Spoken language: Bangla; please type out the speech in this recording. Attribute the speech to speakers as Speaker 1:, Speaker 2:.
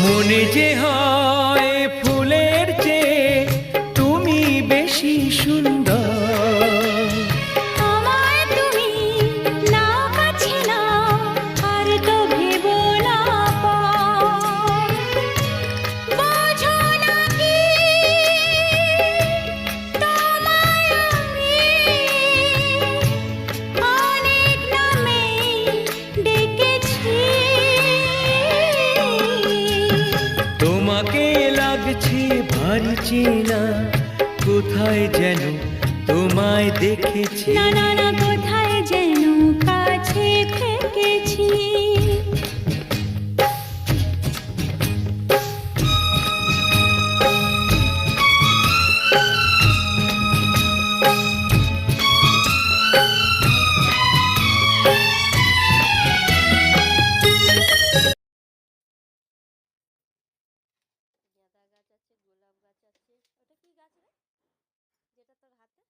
Speaker 1: মনে যে হয় ফুলের চেয়ে তুমি বেশি সুন্দর।
Speaker 2: আমায় তুমি নাও কাছে নাও, আর তো ভেবো না পর। বোঝো না কি তোমায় আমি অনেক নামেই ডেকেছি।
Speaker 1: তোমাকে লাগছে ভারী চেনা, কোথায় যেন তোমায় দেখেছি।
Speaker 2: না না না, কোথায় যেন কাছে থেকেছি।
Speaker 3: গাঁদা গাছ আছে, গোলাপ গাছ আছে। ওটা কি গাছ রে, যেটা তোর হাতে?